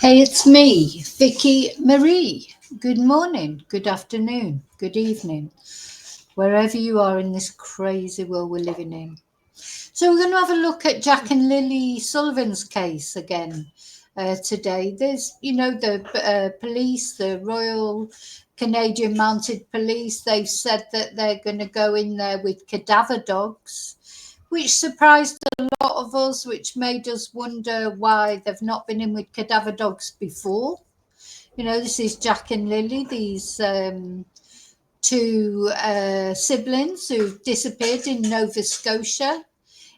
Hey, it's me, Vicky Marie. Good morning, good afternoon, good evening, wherever you are in this crazy world we're living in. So we're going to have a look at Jack and Lilly Sullivan's case again today. There's, the police, the Royal Canadian Mounted Police, they've said that they're going to go in there with cadaver dogs, which surprised a lot of us, which made us wonder why they've not been in with cadaver dogs before. This is Jack and Lilly, these two siblings who disappeared in Nova Scotia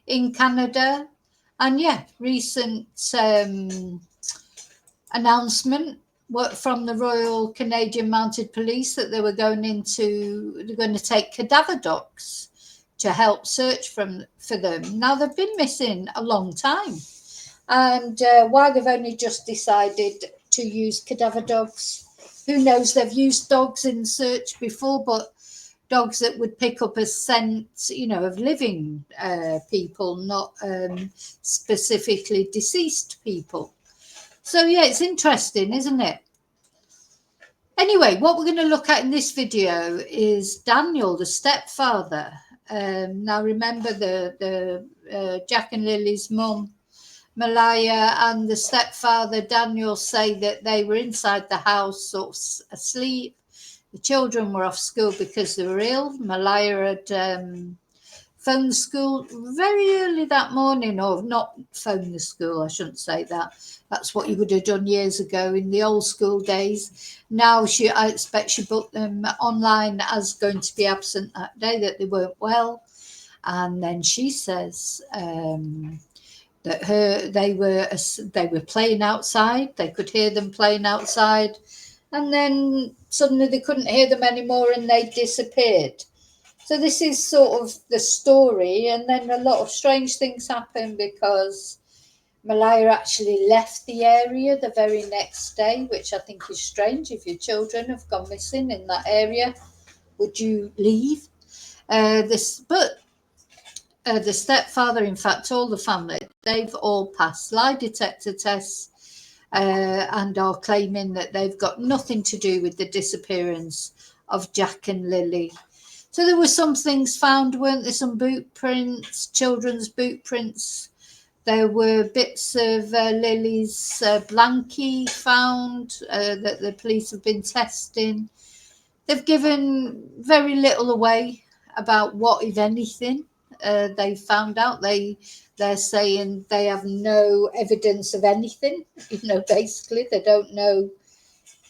in Canada. And recent announcement from the Royal Canadian Mounted Police that they're going to take cadaver dogs to help search for them. Now, they've been missing a long time. And why they've only just decided to use cadaver dogs, who knows? They've used dogs in search before, but dogs that would pick up a scent, of living people, not specifically deceased people. So, it's interesting, isn't it? Anyway, what we're going to look at in this video is Daniel, the stepfather. Now, remember the Jack and Lily's mum, Malaya, and the stepfather, Daniel, say that they were inside the house, sort of asleep. The children were off school because they were ill. Malaya had phoned the school very early that morning, or not phoned the school, I shouldn't say that. That's what you would have done years ago in the old school days. Now, I expect she booked them online as going to be absent that day, that they weren't well. And then she says that they were playing outside. They could hear them playing outside. And then suddenly they couldn't hear them anymore and they disappeared. So this is sort of the story. And then a lot of strange things happen because Malaya actually left the area the very next day, which I think is strange. If your children have gone missing in that area, would you leave? The stepfather, in fact, told the family they've all passed lie detector tests and are claiming that they've got nothing to do with the disappearance of Jack and Lilly. So there were some things found, weren't there? Some boot prints, children's boot prints. There were bits of Lily's blankie found that the police have been testing. They've given very little away about what, if anything, they found out. They're saying they have no evidence of anything. Basically, they don't know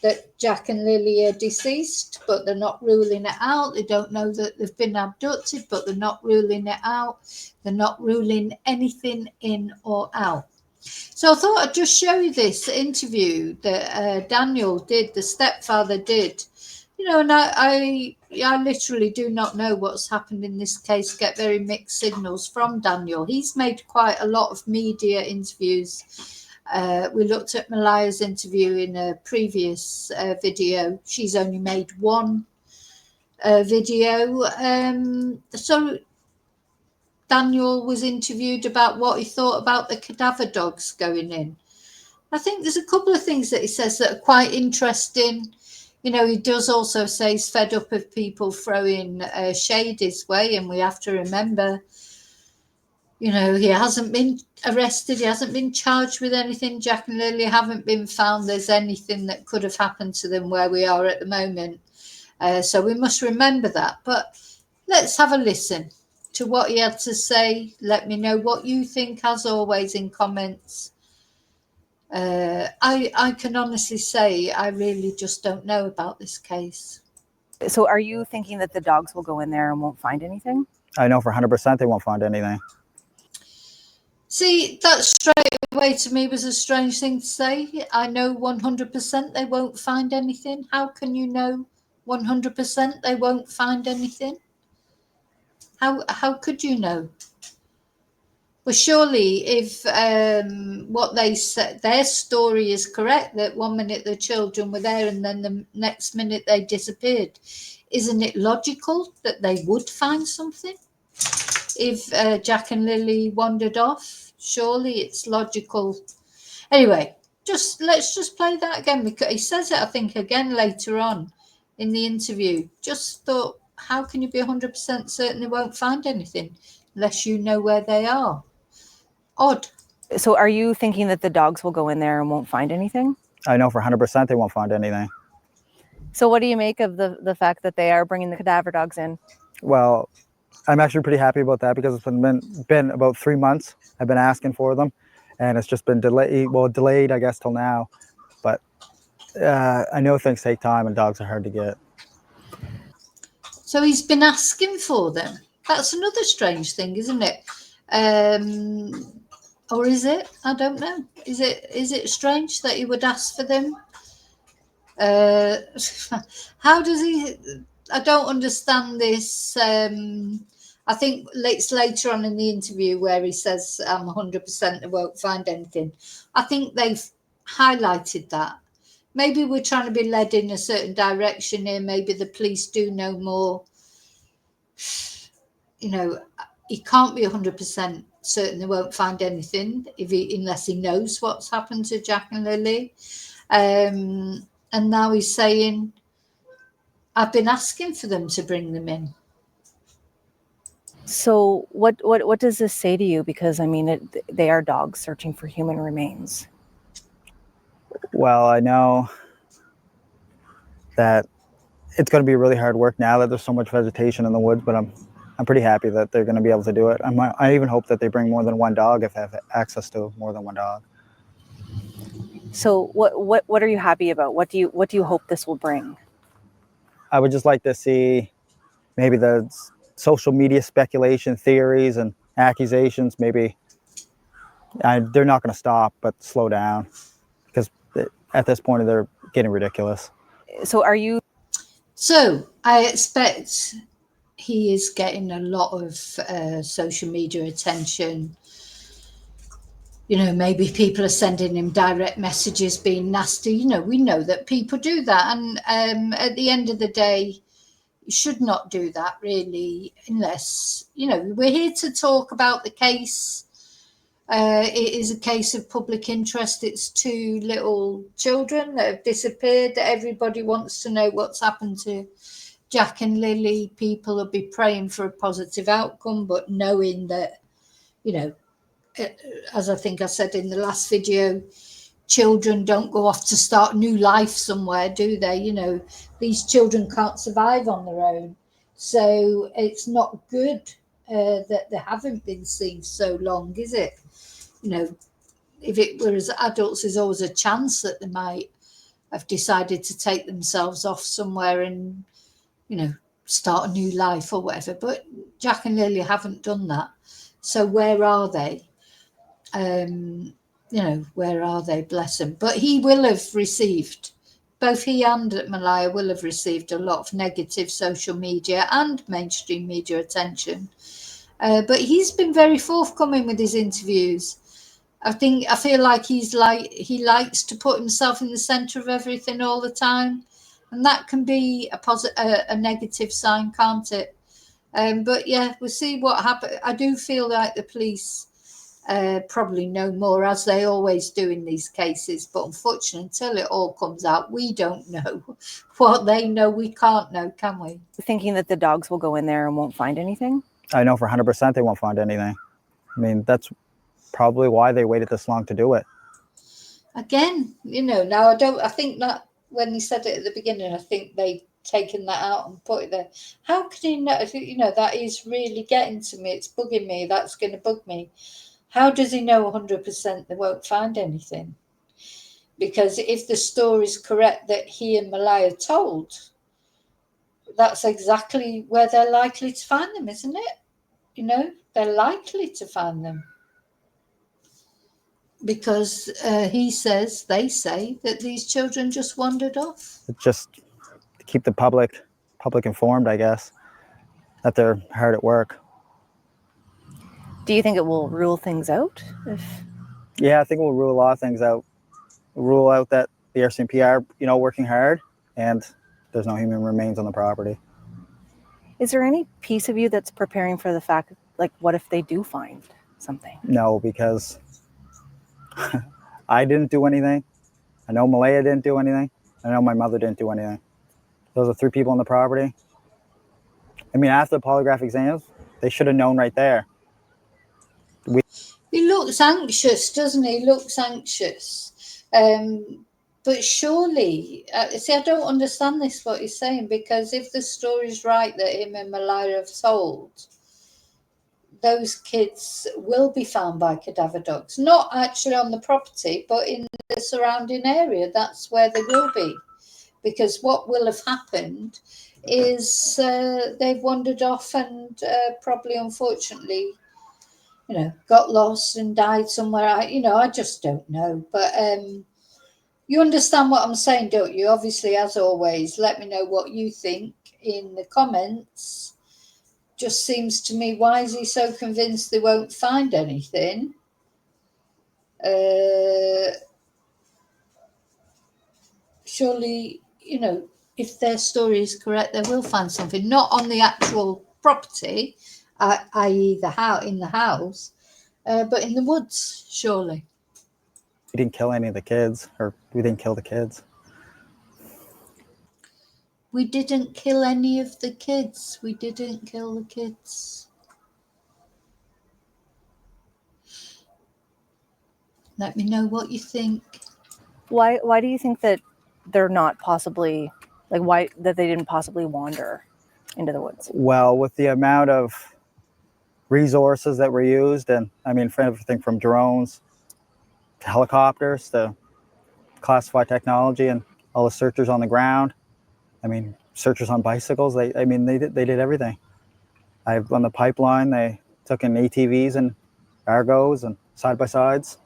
that Jack and Lilly are deceased, but they're not ruling it out. They don't know that they've been abducted, but they're not ruling it out. They're not ruling anything in or out. So I thought I'd just show you this interview that Daniel did, the stepfather did. And I literally do not know what's happened in this case. Get very mixed signals from Daniel. He's made quite a lot of media interviews. We looked at Malaya's interview in a previous video. She's only made one video. So Daniel was interviewed about what he thought about the cadaver dogs going in. I think there's a couple of things that he says that are quite interesting. He does also say he's fed up of people throwing shade his way, and we have to remember, he hasn't been arrested, he hasn't been charged with anything. Jack and Lilly haven't been found there's anything that could have happened to them where we are at the moment. So we must remember that. But let's have a listen to what he had to say. Let me know what you think, as always, in comments. I can honestly say I really just don't know about this case. So are you thinking that the dogs will go in there and won't find anything? I know for 100% they won't find anything. See, that straight away to me was a strange thing to say. I know 100% they won't find anything. How can you know 100% they won't find anything? How could you know? Well, surely if what they said, their story is correct, that 1 minute the children were there and then the next minute they disappeared, isn't it logical that they would find something? If Jack and Lilly wandered off, surely it's logical. Anyway, let's just play that again, because he says it, I think, again later on in the interview. Just thought, how can you be 100% certain they won't find anything unless you know where they are? Odd. So are you thinking that the dogs will go in there and won't find anything? I know for 100% they won't find anything. So what do you make of the fact that they are bringing the cadaver dogs in? Well, I'm actually pretty happy about that because it's been about 3 months. I've been asking for them, and it's just been delayed, I guess, till now. But I know things take time, and dogs are hard to get. So he's been asking for them. That's another strange thing, isn't it? Or is it? I don't know. Is it strange that he would ask for them? How does he? I don't understand this. I think it's later on in the interview where he says, "I'm 100% they won't find anything." I think they've highlighted that. Maybe we're trying to be led in a certain direction here. Maybe the police do know more. You know, he can't be 100% certain they won't find anything unless he knows what's happened to Jack and Lilly. And now he's saying, I've been asking for them to bring them in. So what does this say to you? Because, I mean, they are dogs searching for human remains. Well, I know that it's going to be really hard work now that there's so much vegetation in the woods, but I'm pretty happy that they're going to be able to do it. I even hope that they bring more than one dog if they have access to more than one dog. So what are you happy about? What do you hope this will bring? I would just like to see maybe the social media speculation, theories, and accusations. Maybe they're not going to stop, but slow down, because at this point they're getting ridiculous. So So I expect he is getting a lot of social media attention. You know, maybe people are sending him direct messages being nasty. You know, we know that people do that. And at the end of the day, you should not do that, really, unless, you know, we're here to talk about the case. It is a case of public interest. It's 2 little children that have disappeared. Everybody wants to know what's happened to Jack and Lilly. People will be praying for a positive outcome, but knowing that, you know, as I think I said in the last video, children don't go off to start a new life somewhere, do they? You know, these children can't survive on their own. So it's not good that they haven't been seen so long, is it? You know, if it were as adults, there's always a chance that they might have decided to take themselves off somewhere and, you know, start a new life or whatever. But Jack and Lily haven't done that. So where are they? You know, where are they? Bless them. But he will have received, both he and Malaya will have received a lot of negative social media and mainstream media attention. But he's been very forthcoming with his interviews. I feel like he likes to put himself in the center of everything all the time, and that can be a negative sign, can't it? But yeah, we'll see what happens. I do feel like the police probably know more, as they always do in these cases. But unfortunately, until it all comes out, we don't know what they know. We can't know, can we? Thinking that the dogs will go in there and won't find anything? I know for 100% they won't find anything. I mean, that's probably why they waited this long to do it. Again, you know, now I think that when he said it at the beginning, I think they taken that out and put it there. How can he know? You know, that is really getting to me. It's bugging me. That's going to bug me. How does he know 100% they won't find anything? Because if the story's correct that he and Malaya told, that's exactly where they're likely to find them, isn't it? You know, they're likely to find them. Because they say that these children just wandered off. It's just to keep the public informed, I guess, that they're hard at work. Do you think it will rule things out? Yeah, I think we'll rule a lot of things out. We'll rule out that the RCMP are, you know, working hard, and there's no human remains on the property. Is there any piece of you that's preparing for the fact, like, what if they do find something? No, because I didn't do anything. I know Malaya didn't do anything. I know my mother didn't do anything. Those are 3 people on the property. I mean, after the polygraph exams, they should have known right there. He looks anxious, doesn't he? He looks anxious. But surely, see, I don't understand this, what he's saying, because if the story's right that him and Malaya have told, those kids will be found by cadaver dogs, not actually on the property, but in the surrounding area. That's where they will be. Because what will have happened is they've wandered off and probably, unfortunately, got lost and died somewhere. I just don't know. But you understand what I'm saying, don't you? Obviously, as always, let me know what you think in the comments. Just seems to me, why is he so convinced they won't find anything? Surely, if their story is correct, they will find something. Not on the actual property, i.e. in the house, but in the woods, surely. We didn't kill any of the kids, or we didn't kill the kids. We didn't kill any of the kids. We didn't kill the kids. Let me know what you think. Why do you think that they're not possibly, like, why that they didn't possibly wander into the woods? Well, with the amount of resources that were used, and I mean, for everything from drones to helicopters to classified technology and all the searchers on the ground. I mean, searchers on bicycles. They did everything. On the pipeline, they took in ATVs and Argos and side-by-sides.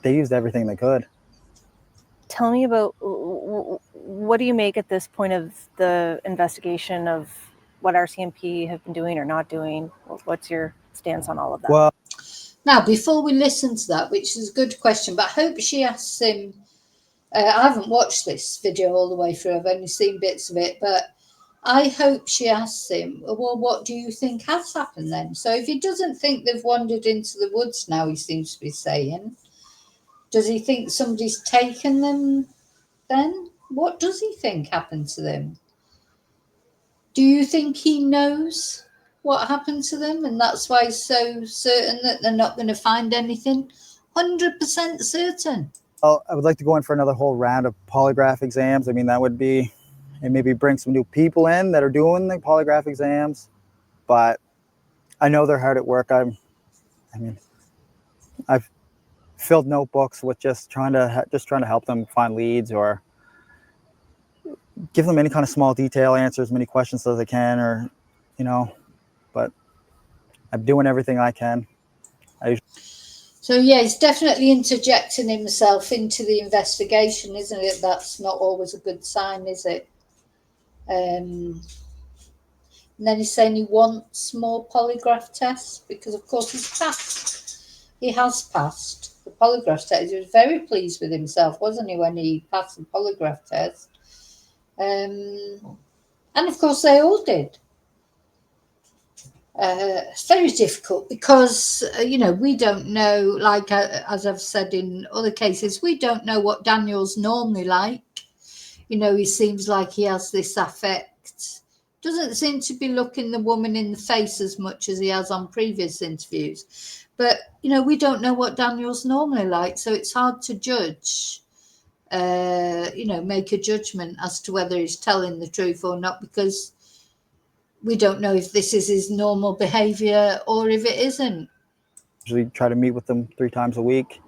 They used everything they could. Tell me about, what do you make at this point of the investigation of what RCMP have been doing or not doing? What's your stance on all of that? Well, now, before we listen to that, which is a good question, but I hope she asks him, I haven't watched this video all the way through, I've only seen bits of it, but I hope she asks him, well, what do you think has happened then? So if he doesn't think they've wandered into the woods now, he seems to be saying, does he think somebody's taken them then? What does he think happened to them? Do you think he knows what happened to them and that's why he's so certain that they're not going to find anything? 100% certain. I would like to go in for another whole round of polygraph exams. I mean, that would be, and maybe bring some new people in that are doing the polygraph exams. But I know they're hard at work. I've filled notebooks with just trying to help them find leads or give them any kind of small detail, answer as many questions as I can, or but I'm doing everything I can. So yeah, he's definitely interjecting himself into the investigation, isn't it? That's not always a good sign, is it? And then he's saying he wants more polygraph tests because, of course, he's passed. He has passed the polygraph test. He was very pleased with himself, wasn't he, when he passed the polygraph test? And of course, they all did. It's very difficult because, we don't know, like as I've said in other cases, we don't know what Daniel's normally like. He seems like he has this affect. Doesn't seem to be looking the woman in the face as much as he has on previous interviews. But, we don't know what Daniel's normally like, so it's hard to judge, make a judgment as to whether he's telling the truth or not, because we don't know if this is his normal behavior or if it isn't. Usually try to meet with them 3 times a week.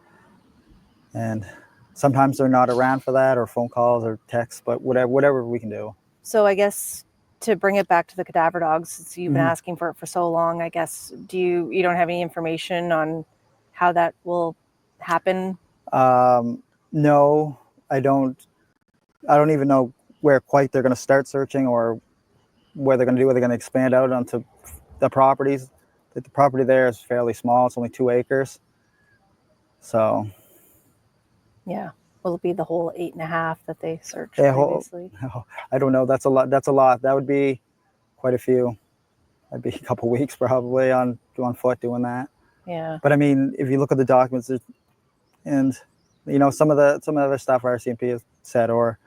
And sometimes they're not around for that, or phone calls or texts, but whatever we can do. So I guess to bring it back to the cadaver dogs, since you've been asking for it for so long, I guess, you don't have any information on how that will happen? No, I don't even know where quite they're going to start searching or what they're going to do. Are they going to expand out onto the properties? The property there is fairly small. It's only 2 acres. So. Yeah. Will it be the whole 8.5 that they searched previously? I don't know. That's a lot. That would be quite a few. That'd be a couple of weeks probably on foot doing that. Yeah. But I mean, if you look at the documents, and some of the other stuff RCMP has said or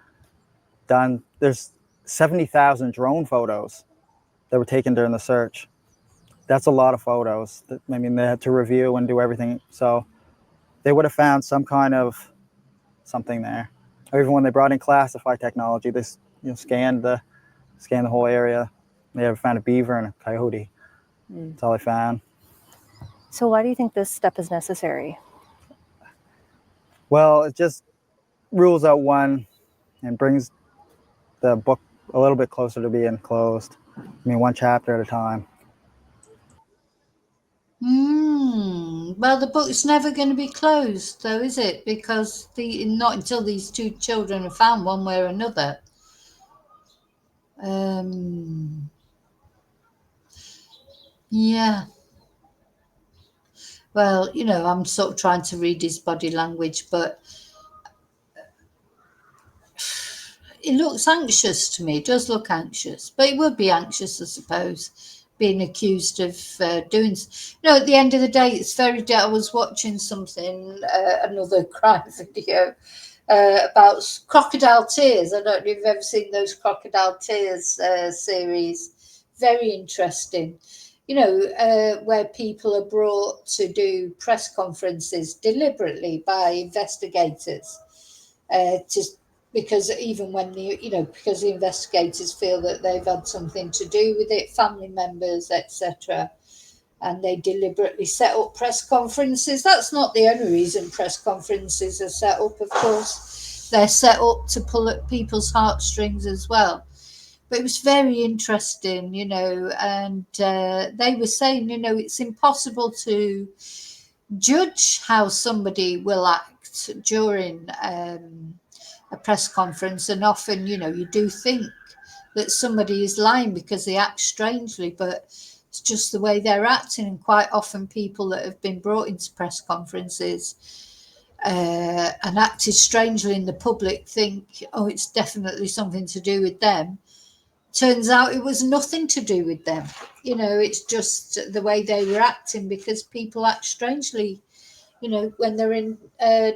done. There's 70,000 drone photos that were taken during the search. That's a lot of photos. I mean, they had to review and do everything. So they would have found some kind of something there. Or even when they brought in classified technology, they scanned the whole area. They ever found a beaver and a coyote. That's all they found. So why do you think this step is necessary? Well, it just rules out one and brings the book a little bit closer to being closed. I mean, one chapter at a time. Well, the book's never going to be closed, though, is it? Because not until these two children are found one way or another. Yeah. Well, I'm sort of trying to read his body language, but it looks anxious to me. It does look anxious, but it would be anxious, I suppose, being accused of doing. At the end of the day, it's very. I was watching something, another crime video about crocodile tears. I don't know if you've ever seen those crocodile tears series. Very interesting. Where people are brought to do press conferences deliberately by investigators, because even when because the investigators feel that they've had something to do with it, family members, etc., and they deliberately set up press conferences. That's not the only reason press conferences are set up, of course. They're set up to pull at people's heartstrings as well. But it was very interesting, and they were saying, it's impossible to judge how somebody will act during a press conference. And often, you do think that somebody is lying because they act strangely, but it's just the way they're acting. And quite often people that have been brought into press conferences and acted strangely in the public think, oh, it's definitely something to do with them. Turns out it was nothing to do with them. It's just the way they were acting, because people act strangely, when they're in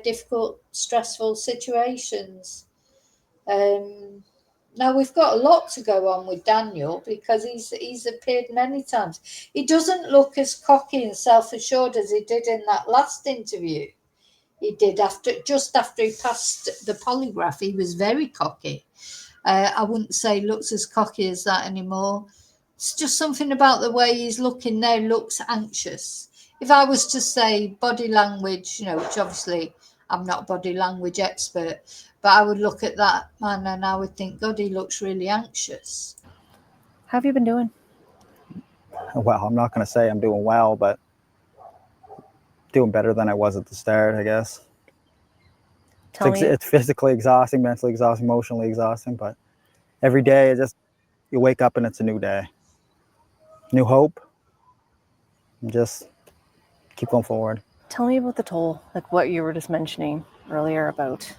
difficult, stressful situations. Now we've got a lot to go on with Daniel, because he's appeared many times. He doesn't look as cocky and self-assured as he did in that last interview. He did just after he passed the polygraph. He was very cocky. I wouldn't say looks as cocky as that anymore. It's just something about the way he's looking there looks anxious. If I was to say body language, which obviously I'm not a body language expert, but I would look at that man and I would think, God, he looks really anxious. How have you been doing? Well, I'm not going to say I'm doing well, but doing better than I was at the start, I guess. It's physically exhausting, mentally exhausting, emotionally exhausting, but every day you wake up and it's a new day. New hope. And just keep going forward. Tell me about the toll, like what you were just mentioning earlier about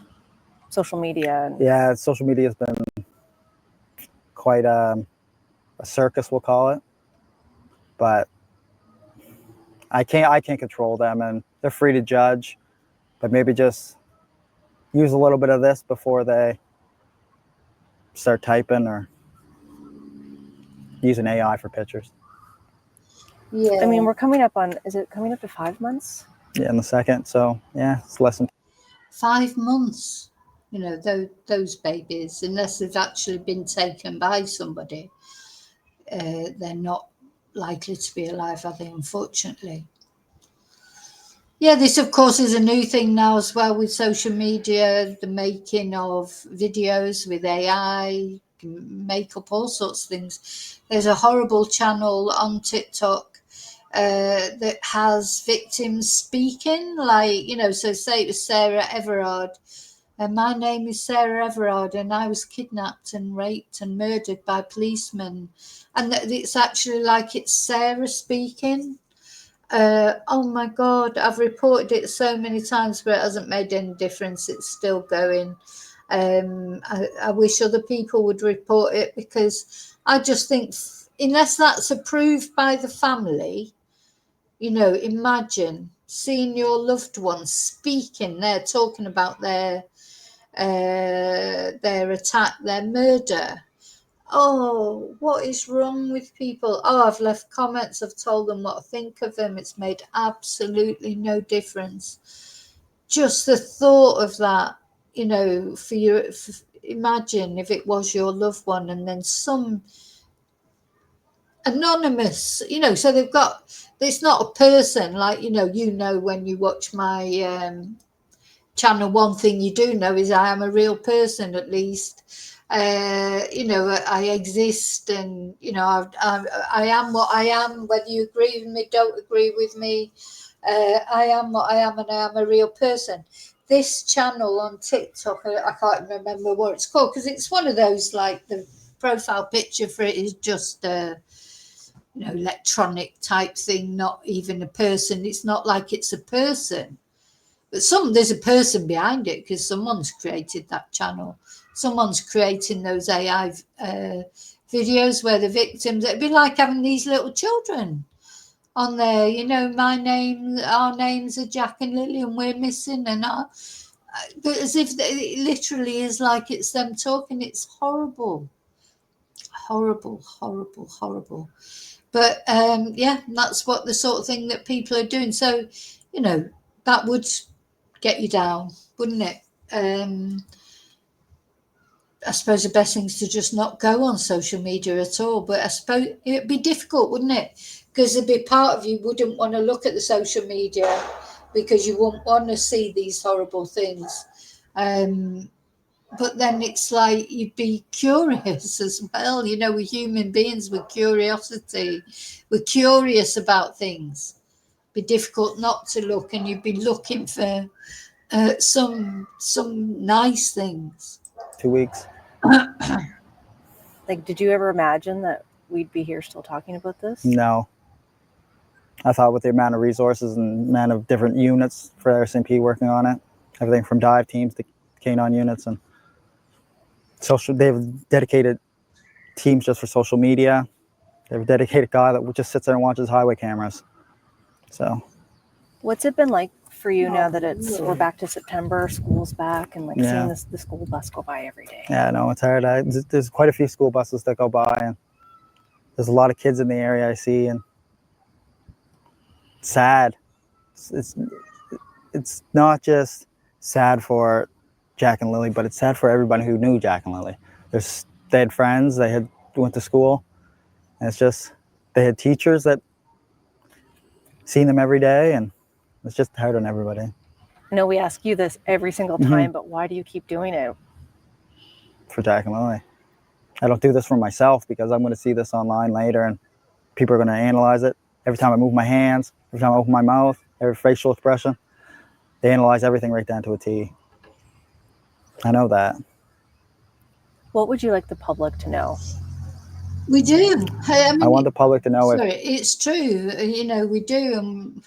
social media. Yeah, social media has been quite a circus, we'll call it. But I can't control them, and they're free to judge, but maybe just use a little bit of this before they start typing or use an AI for pictures. Yeah. I mean, we're coming up on, is it coming up to 5 months? Yeah, in the second. So yeah, it's less than 5 months, those babies, unless they've actually been taken by somebody, they're not likely to be alive, are they, unfortunately. Yeah, this, of course, is a new thing now as well with social media, the making of videos with AI, make up all sorts of things. There's a horrible channel on TikTok that has victims speaking, so say it was Sarah Everard. My name is Sarah Everard, and I was kidnapped and raped and murdered by policemen. And it's actually like it's Sarah speaking. Oh my God, I've reported it so many times, but it hasn't made any difference. It's still going. I wish other people would report it, because I just think unless that's approved by the family, imagine seeing your loved ones speaking, they're talking about their attack, their murder. Oh, what is wrong with people? Oh, I've left comments, I've told them what I think of them. It's made absolutely no difference. Just the thought of that, you know, imagine if it was your loved one and then some anonymous, you know, so they've got, it's not a person like, you know, when you watch my channel, one thing you do know is I am a real person, at least. You know, I exist, and you know, I am what I am, whether you agree with me, don't agree with me. I am what I am, and I am a real person. This channel on TikTok, I can't remember what it's called, because it's one of those, like, the profile picture for it is just you know, electronic type thing, not even a person. It's not like it's a person. But there's a person behind it, because someone's created that channel. Someone's creating those AI videos where the victims, it'd be like having these little children on there, you know, our names are Jack and Lily and we're missing, and but as if it literally is like it's them talking. It's horrible. Horrible, horrible, horrible. But yeah, that's what the sort of thing that people are doing. So, you know, that would get you down, wouldn't it? I suppose the best thing is to just not go on social media at all. But I suppose it'd be difficult, wouldn't it? Because there'd be part of you wouldn't want to look at the social media because you wouldn't want to see these horrible things. But then it's like you'd be curious as well. You know, we're human beings with curiosity. We're curious about things. It'd be difficult not to look, and you'd be looking for some nice things. 2 weeks. Like, did you ever imagine that we'd be here still talking about this? No. I thought with the amount of resources and amount of different units for RCMP working on it, everything from dive teams to canine units, and they've dedicated teams just for social media. They have a dedicated guy that just sits there and watches highway cameras. So, what's it been like for you now that we're back to September, school's back, and like seeing the school bus go by every day? Yeah, no, it's hard. There's quite a few school buses that go by, and there's a lot of kids in the area I see, and it's sad. It's not just sad for Jack and Lily, but it's sad for everybody who knew Jack and Lily. They had friends, they went to school, and it's just, they had teachers that seen them every day, and it's just hard on everybody. I know we ask you this every single time, but why do you keep doing it? For Jack and Lily. I don't do this for myself, because I'm going to see this online later, and people are going to analyze it. Every time I move my hands, every time I open my mouth, every facial expression, they analyze everything right down to a T. I know that. What would you like the public to know? We do. I mean, I want the public to know it's true. You know, we do. And,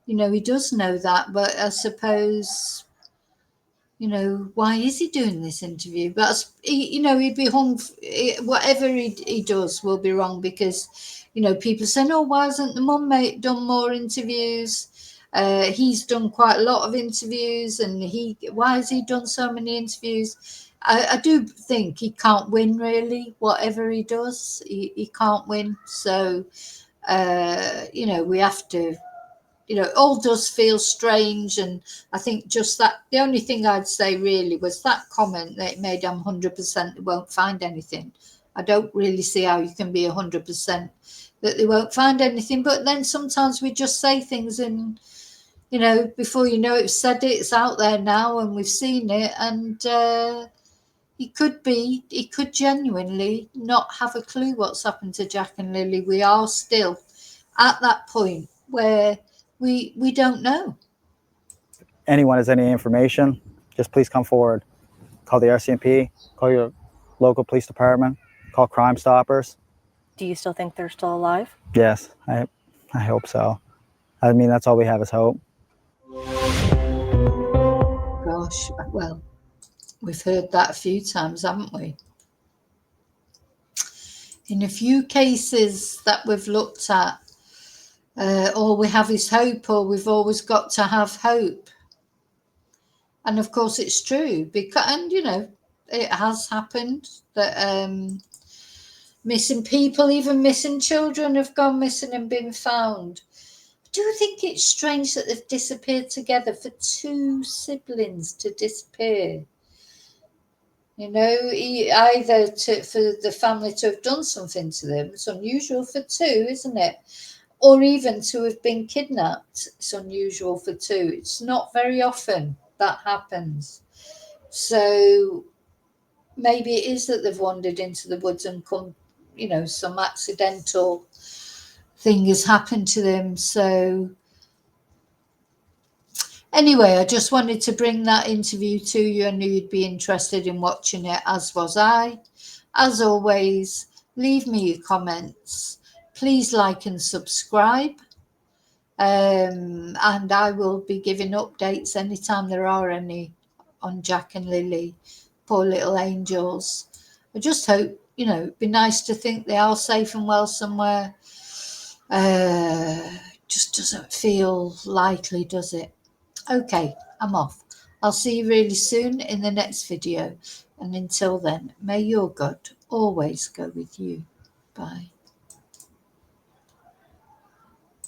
you know, he does know that. But I suppose, you know, why is he doing this interview? But, you know, he'd be hung. Whatever he does will be wrong, because, you know, people saying, oh, why hasn't the mum done more interviews? He's done quite a lot of interviews, and why has he done so many interviews? I do think he can't win, really. Whatever he does, he can't win. So, you know, we have to, you know, it all does feel strange. And I think just that, the only thing I'd say really was that comment that it made, I'm 100% they won't find anything. I don't really see how you can be 100% that they won't find anything. But then sometimes we just say things, and, you know, before you know it, we've said it, it's out there now, and we've seen it. And he could genuinely not have a clue what's happened to Jack and Lily. We are still at that point where we don't know. anyone has any information, just please come forward. Call the RCMP, call your local police department, call Crime Stoppers. Do you still think they're still alive? Yes, I hope so. I mean, that's all we have is hope. Gosh, well, we've heard that a few times, haven't we? In a few cases that we've looked at, all we have is hope, or we've always got to have hope. And of course it's true, because, and you know, it has happened that missing people, even missing children, have gone missing and been found. I do think it's strange that they've disappeared together, for two siblings to disappear. You know, either for the family to have done something to them. It's unusual for two, isn't it? Or even to have been kidnapped. It's unusual for two. It's not very often that happens. So maybe it is that they've wandered into the woods and come, you know, some accidental thing has happened to them. So anyway, I just wanted to bring that interview to you. I knew you'd be interested in watching it, as was I. As always, leave me your comments. Please like and subscribe. And I will be giving updates anytime there are any on Jack and Lily, poor little angels. I just hope, you know, it'd be nice to think they are safe and well somewhere. Just doesn't feel likely, does it? Okay, I'm off. I'll see you really soon in the next video. And until then, may your God always go with you. Bye.